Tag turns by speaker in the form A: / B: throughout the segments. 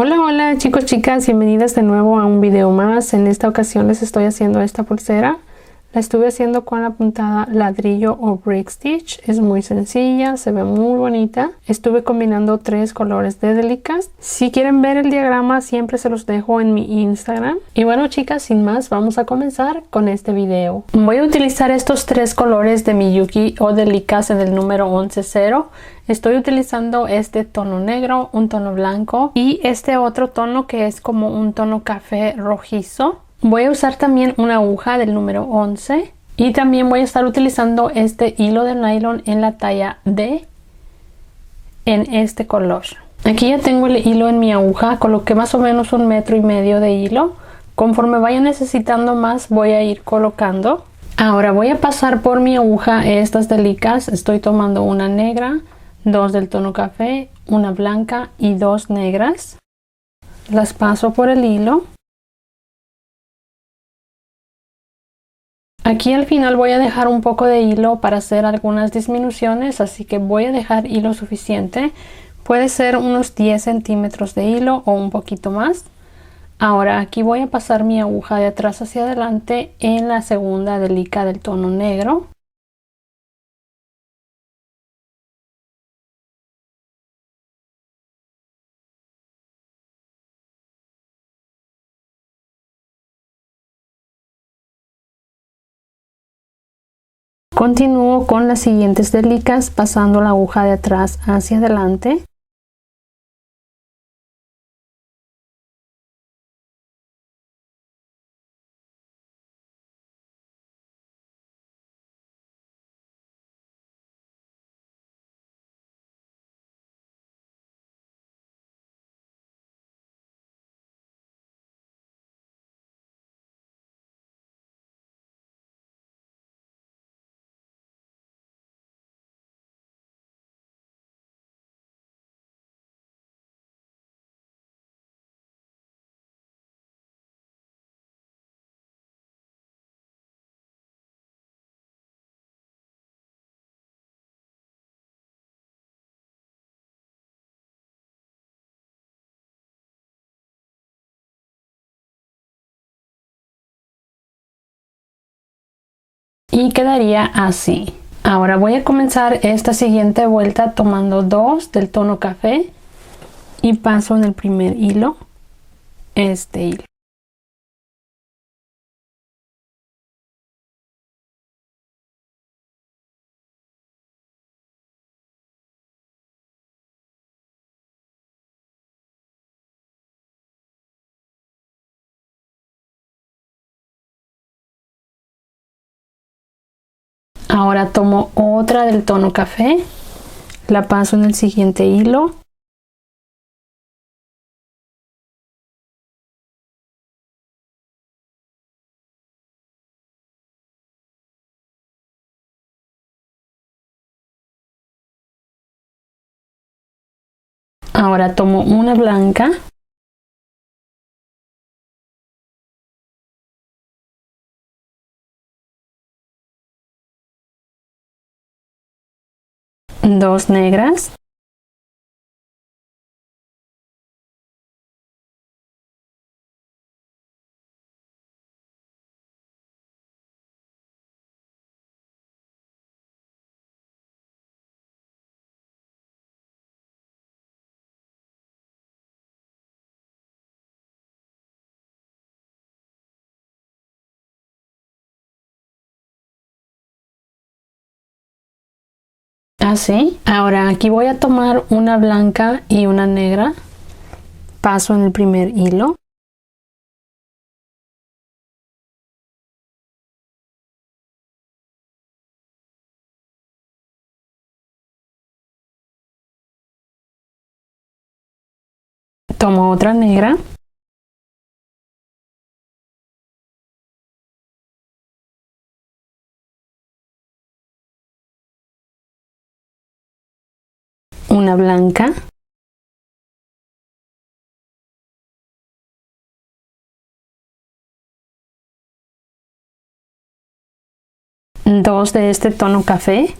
A: Hola, hola chicos, chicas, bienvenidas de nuevo a un video más. En esta ocasión les estoy haciendo esta pulsera. La estuve haciendo con la puntada ladrillo o brick stitch. Es muy sencilla, se ve muy bonita. Estuve combinando 3 colores de Delikas. Si quieren ver el diagrama siempre se los dejo en mi Instagram. Y bueno chicas, sin más vamos a comenzar con este video. Voy a utilizar estos 3 colores de Miyuki o Delikas en el número 11-0. Estoy utilizando este tono negro, un tono blanco y este otro tono que es como un tono café rojizo. Voy a usar también una aguja del número 11 y también voy a estar utilizando este hilo de nylon en la talla D en este color. Aquí ya tengo el hilo en mi aguja, coloqué más o menos 1,5 metros de hilo. Conforme vaya necesitando más voy a ir colocando. Ahora voy a pasar por mi aguja estas Delikas. Estoy tomando una negra, 2 del tono café, una blanca y 2 negras. Las paso por el hilo. Aquí al final voy a dejar un poco de hilo para hacer algunas disminuciones, así que voy a dejar hilo suficiente. Puede ser unos 10 centímetros de hilo o un poquito más. Ahora aquí voy a pasar mi aguja de atrás hacia adelante en la segunda Delika del tono negro. Continúo con las siguientes Delikas pasando la aguja de atrás hacia adelante. Y quedaría así. Ahora voy a comenzar esta siguiente vuelta tomando 2 del tono café y paso en el primer hilo este hilo. Ahora tomo otra del tono café, la paso en el siguiente hilo. Ahora tomo una blanca. Dos negras. Así. Ahora aquí voy a tomar una blanca y una negra. Paso en el primer hilo. Tomo otra negra. Una blanca. Dos de este tono café.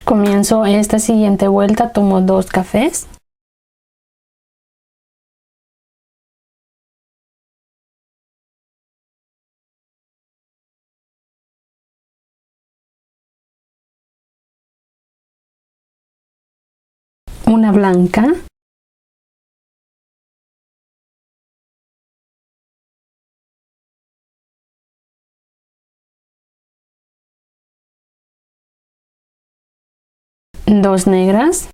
A: Comienzo esta siguiente vuelta, tomo 2 cafés. Una blanca. Dos negras.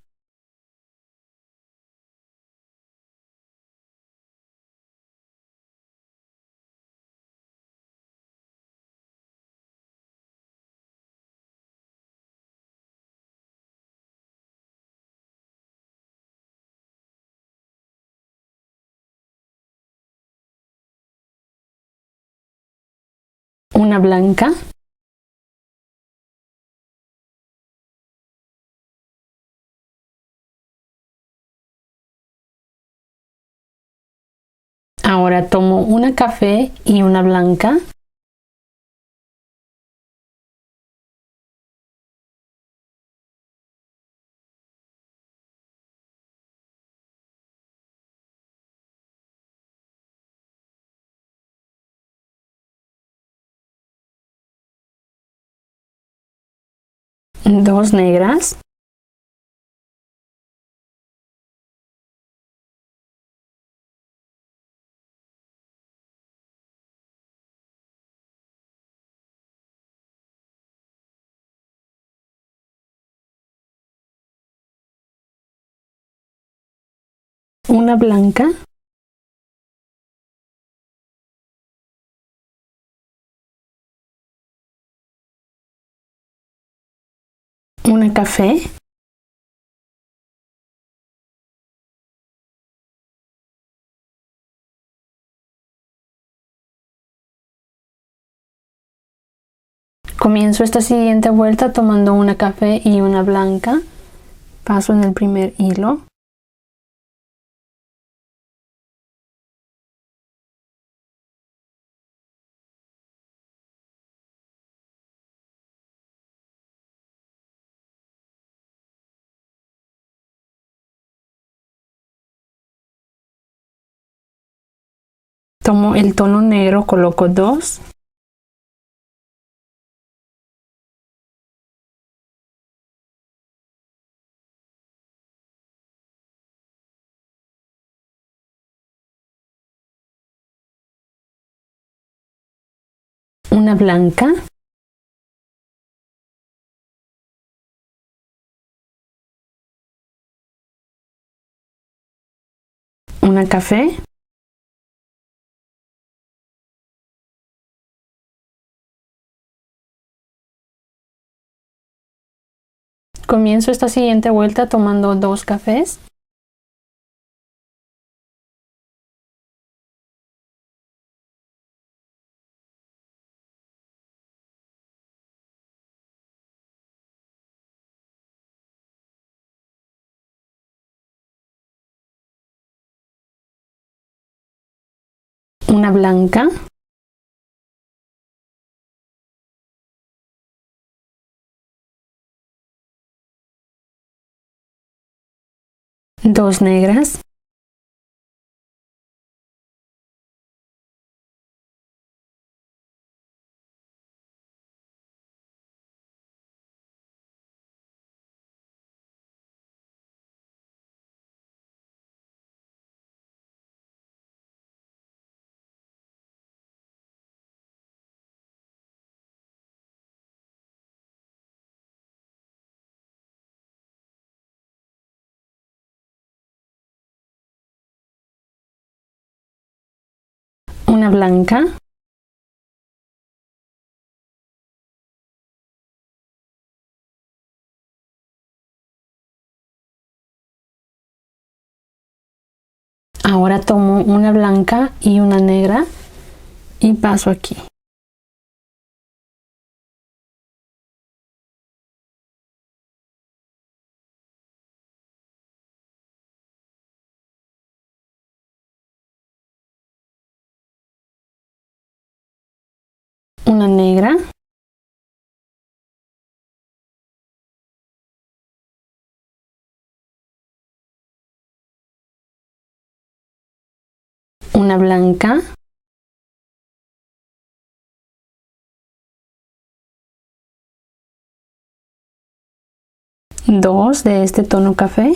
A: Una blanca. Ahora tomo una café y una blanca. Dos negras. Una blanca. Una café. Comienzo esta siguiente vuelta tomando una café y una blanca. Paso en el primer hilo. Tomo el tono negro, coloco 2. Una blanca. Una café. Comienzo esta siguiente vuelta tomando 2 cafés. Una blanca. Dos negras. Una blanca. Ahora tomo una blanca y una negra y paso aquí. Una negra. una blanca, dos de este tono café,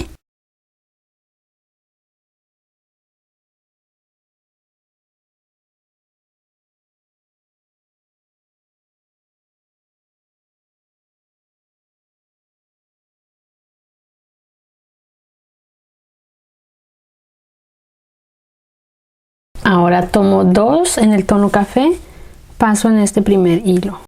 A: ahora tomo dos en el tono café, paso en este primer hilo.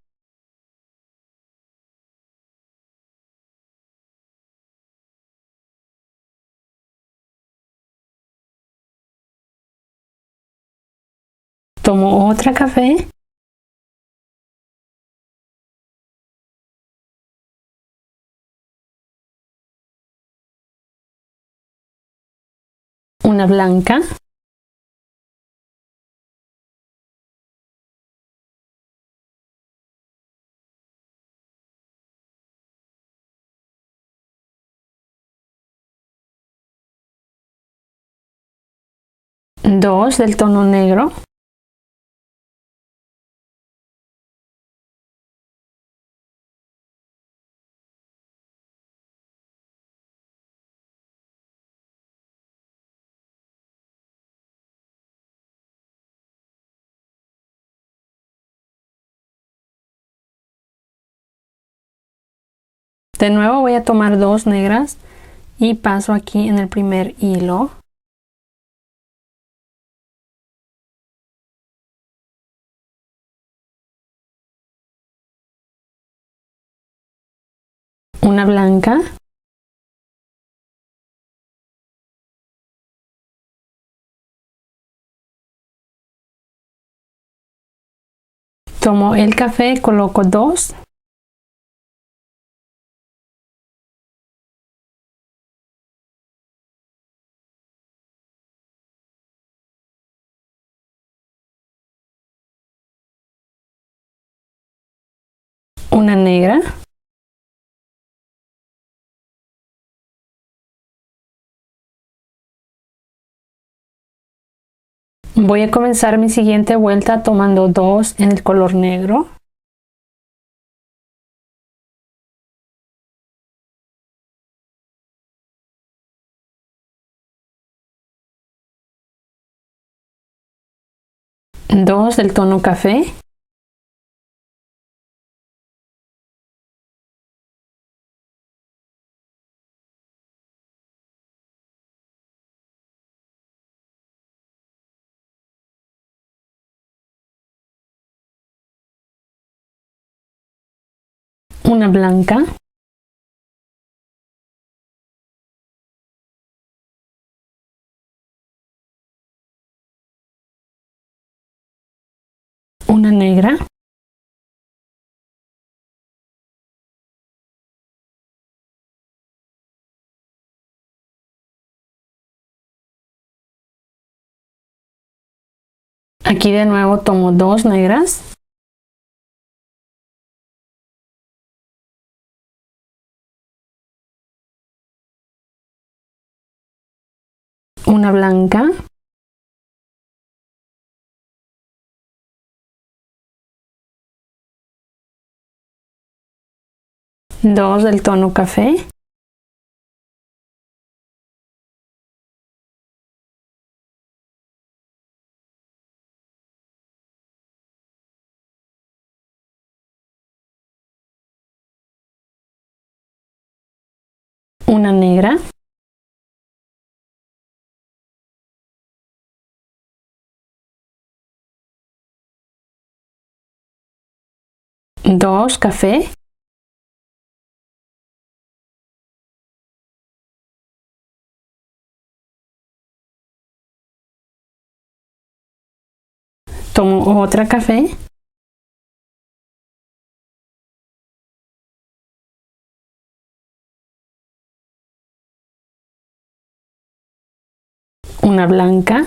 A: Tomo otra café, una blanca, dos del tono negro, de nuevo voy a tomar dos negras y paso aquí en el primer hilo. Una blanca, tomo el café, coloco dos, una negra, voy a comenzar mi siguiente vuelta tomando dos en el color negro, dos del tono café, una blanca, una negra, aquí de nuevo tomo dos negras, una blanca, dos del tono café, una negra, dos café, tomo otra café, una blanca,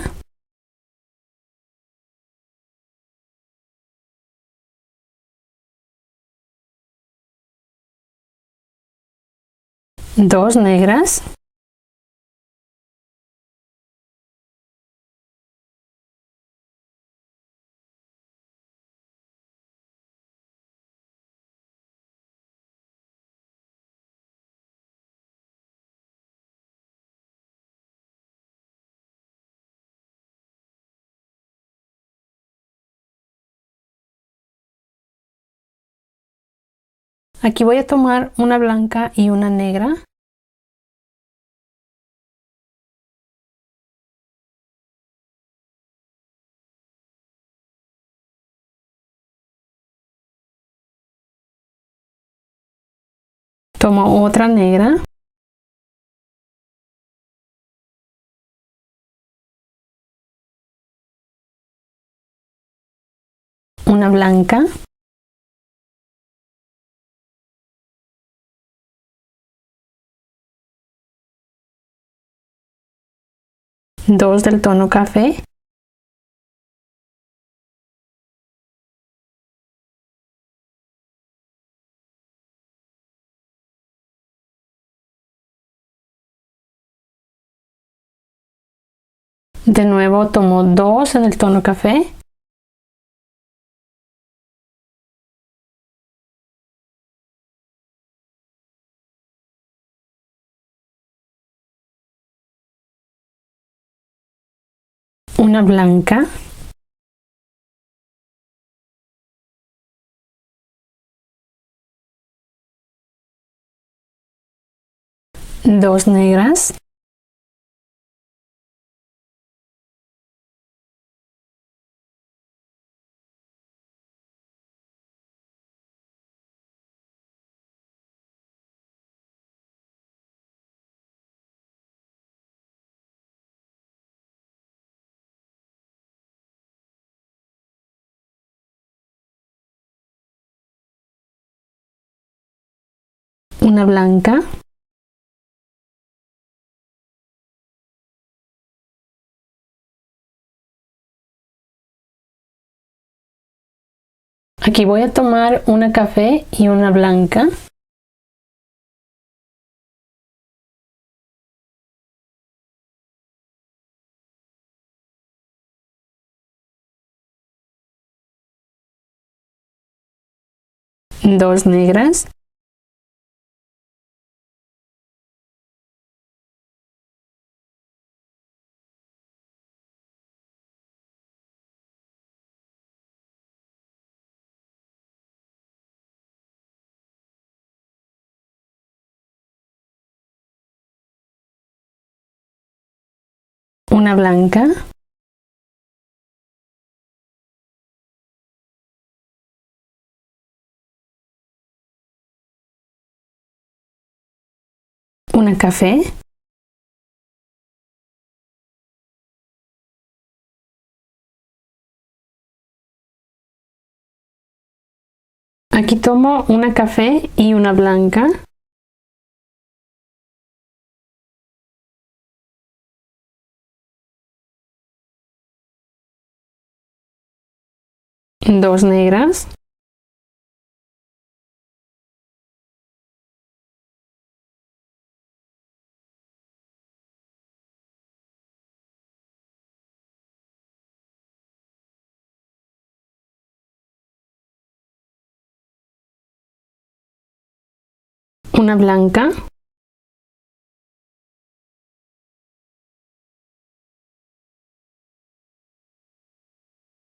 A: dos negras, Aquí voy a tomar una blanca y una negra. Tomo otra negra. Una blanca. Dos del tono café. De nuevo tomo dos en el tono café. Una blanca. Dos negras. Una blanca. Aquí voy a tomar una café y una blanca. Dos negras. Una blanca. Una café. Aquí tomo una café y una blanca. Dos negras. Una blanca.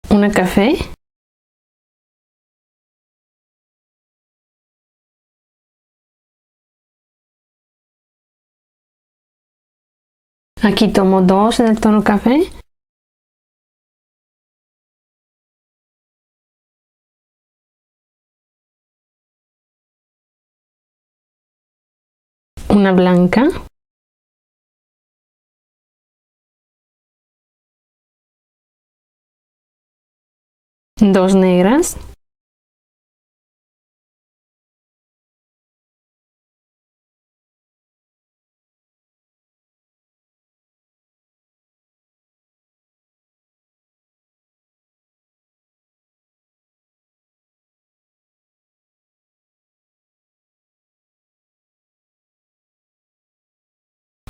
A: Una café. Aquí tomo dos en el tono café. Una blanca. Dos negras.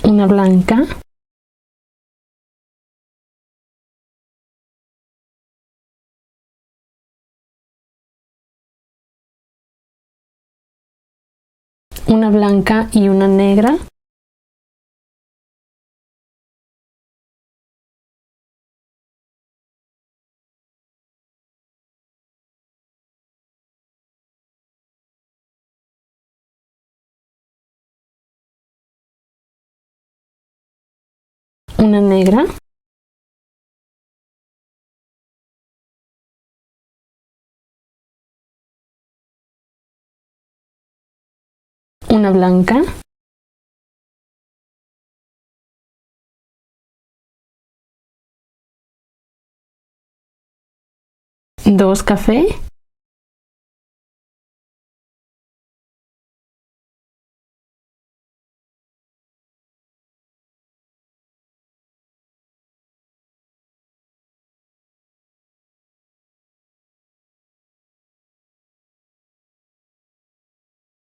A: Una blanca. Una blanca y una negra. una negra, una blanca, dos café,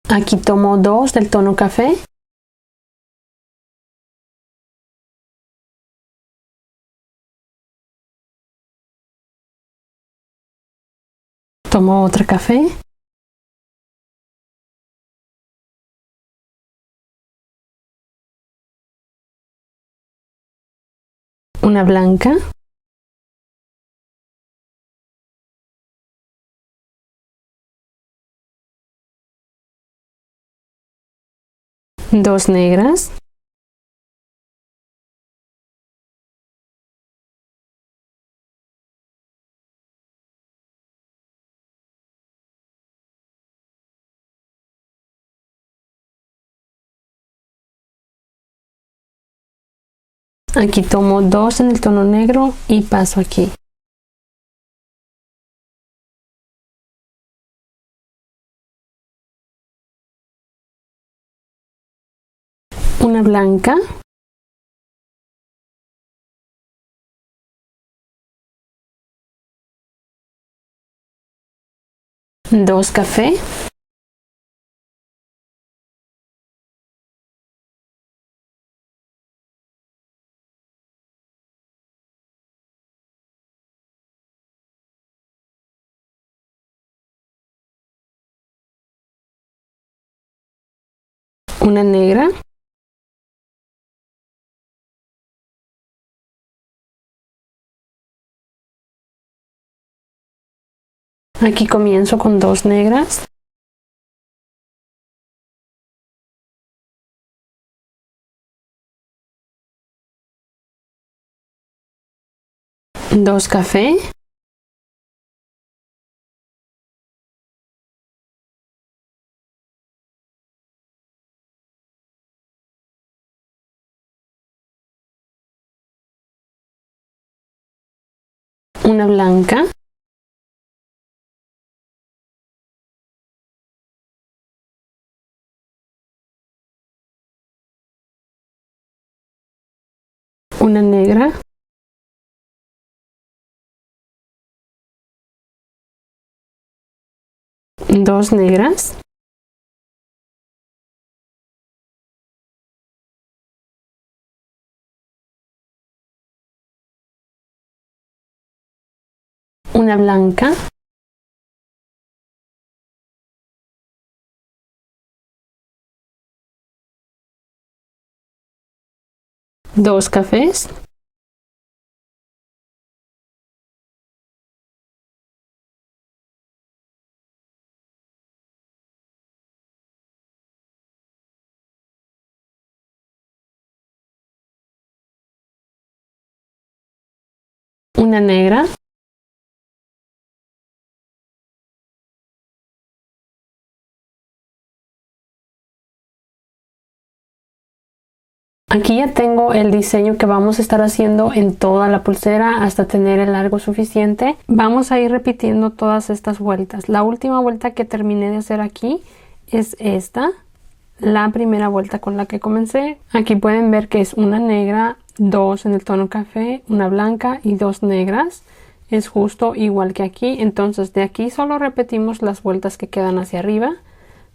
A: aquí tomo dos del tono café, tomo otra café, una blanca, dos negras, aquí tomo dos en el tono negro y paso aquí. Una blanca, dos café, una negra, aquí comienzo con dos negras, dos café, una blanca, una negra, dos negras, una blanca, dos cafés, una negra, aquí ya tengo el diseño que vamos a estar haciendo en toda la pulsera hasta tener el largo suficiente. Vamos a ir repitiendo todas estas vueltas. La última vuelta que terminé de hacer aquí es esta, la primera vuelta con la que comencé. Aquí pueden ver que es una negra, dos en el tono café, una blanca y dos negras. Es justo igual que aquí. Entonces de aquí solo repetimos las vueltas que quedan hacia arriba.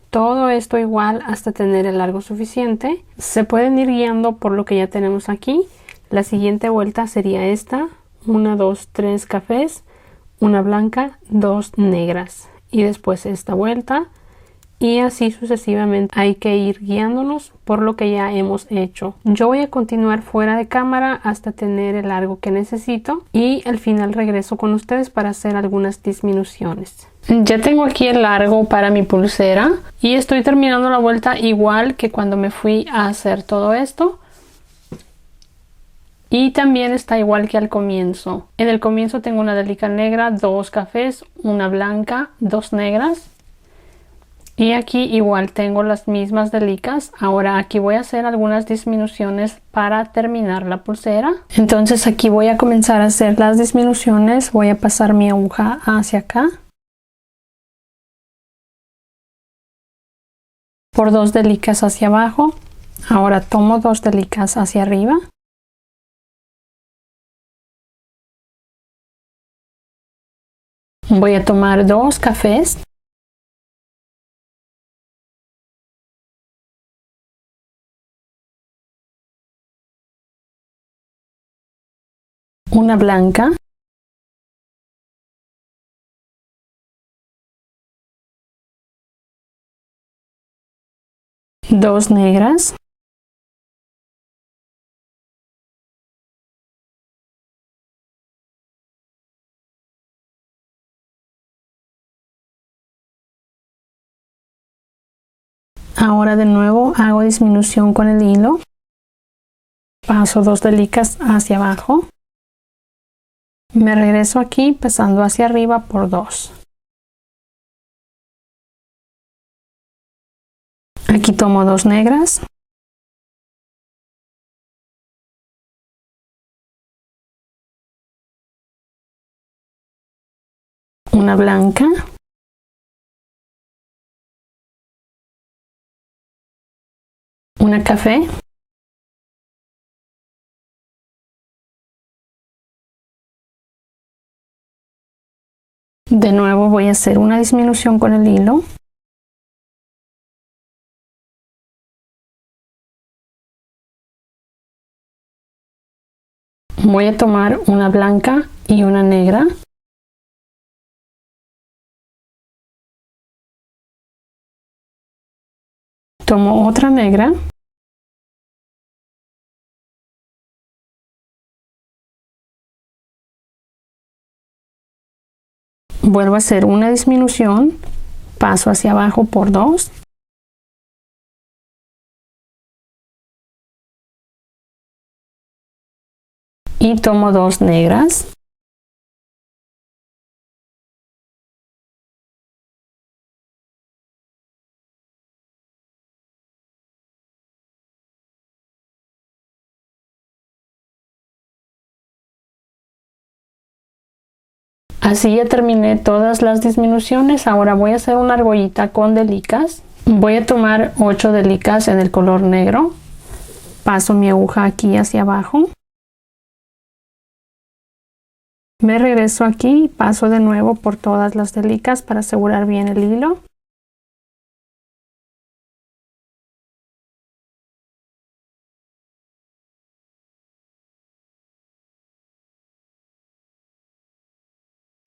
A: Todo esto igual hasta tener el largo suficiente. Se pueden ir guiando por lo que ya tenemos aquí. La siguiente vuelta sería esta. 1, 2, 3 cafés, una blanca, dos negras. Y después esta vuelta. Y así sucesivamente. Hay que ir guiándonos por lo que ya hemos hecho. Yo voy a continuar fuera de cámara hasta tener el largo que necesito. Y al final regreso con ustedes para hacer algunas disminuciones. Ya tengo aquí el largo para mi pulsera. Y estoy terminando la vuelta igual que cuando me fui a hacer todo esto. Y también está igual que al comienzo. En el comienzo tengo una delica negra, 2 cafés, una blanca, 2 negras. Y aquí igual tengo las mismas delicas. Ahora aquí voy a hacer algunas disminuciones para terminar la pulsera. Entonces aquí voy a comenzar a hacer las disminuciones. Voy a pasar mi aguja hacia acá. Por 2 delicas hacia abajo. Ahora tomo 2 delicas hacia arriba. Voy a tomar 2 cafés. Una blanca. Dos negras. Ahora de nuevo hago disminución con el hilo. Paso 2 delicas hacia abajo. Me regreso aquí pasando hacia arriba por 2. Aquí tomo 2 negras. Una blanca. Una café. De nuevo voy a hacer una disminución con el hilo. Voy a tomar una blanca y una negra. Tomo otra negra. Vuelvo a hacer una disminución. Paso hacia abajo por 2. Y tomo 2 negras. Así ya terminé todas las disminuciones. Ahora voy a hacer una argollita con delicas. Voy a tomar 8 delicas en el color negro. Paso mi aguja aquí hacia abajo. Me regreso aquí y paso de nuevo por todas las delicas para asegurar bien el hilo.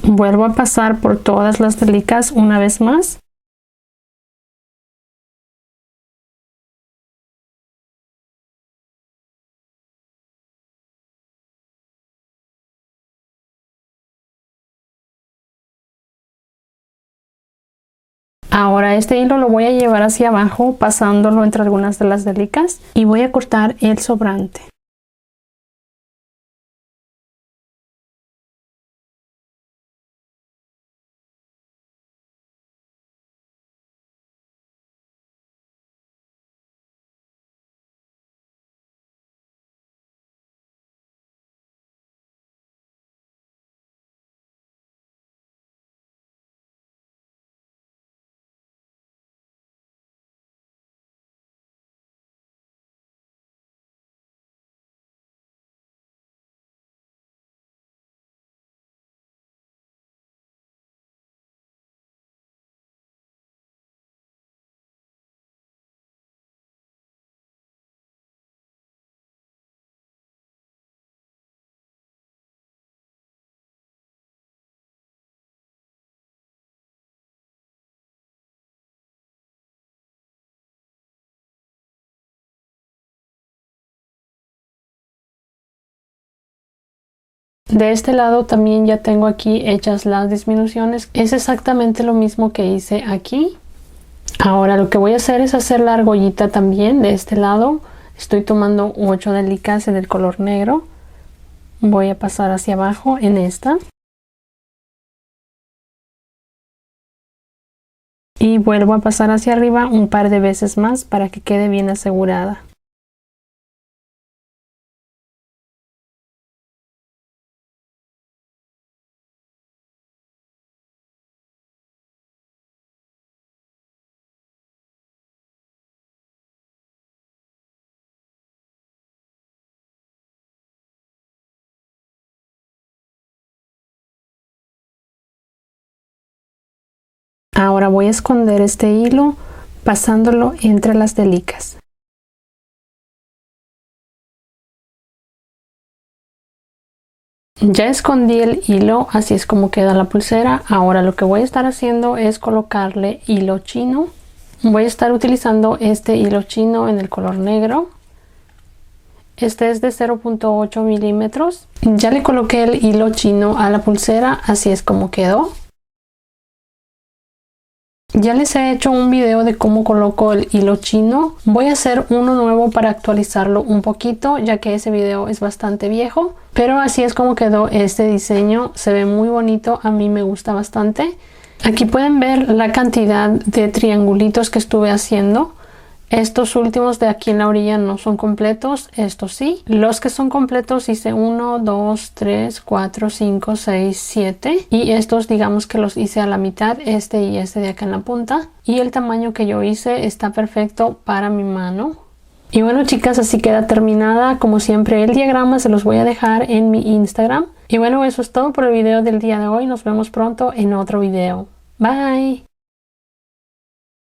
A: Vuelvo a pasar por todas las delicas una vez más. Ahora este hilo lo voy a llevar hacia abajo pasándolo entre algunas de las delicas y voy a cortar el sobrante. De este lado también ya tengo aquí hechas las disminuciones. Es exactamente lo mismo que hice aquí. Ahora lo que voy a hacer es hacer la argollita también de este lado. Estoy tomando 8 delicas en el color negro. voy a pasar hacia abajo en esta. Y vuelvo a pasar hacia arriba un par de veces más para que quede bien asegurada. Ahora voy a esconder este hilo pasándolo entre las delicas. Ya escondí el hilo, así es como queda la pulsera. Ahora lo que voy a estar haciendo es colocarle hilo chino. Voy a estar utilizando este hilo chino en el color negro. Este es de 0.8 milímetros. Ya le coloqué el hilo chino a la pulsera, así es como quedó. Ya les he hecho un video de cómo coloco el hilo chino. Voy a hacer uno nuevo para actualizarlo un poquito, ya que ese video es bastante viejo. Pero así es como quedó este diseño. Se ve muy bonito, a mí me gusta bastante. Aquí pueden ver la cantidad de triangulitos que estuve haciendo. Estos últimos de aquí en la orilla no son completos, estos sí. Los que son completos hice 1, 2, 3, 4, 5, 6, 7. Y estos digamos que los hice a la mitad, este y este de acá en la punta. Y el tamaño que yo hice está perfecto para mi mano. Y bueno chicas, así queda terminada. Como siempre el diagrama se los voy a dejar en mi Instagram. Y bueno, eso es todo por el video del día de hoy. Nos vemos pronto en otro video. Bye.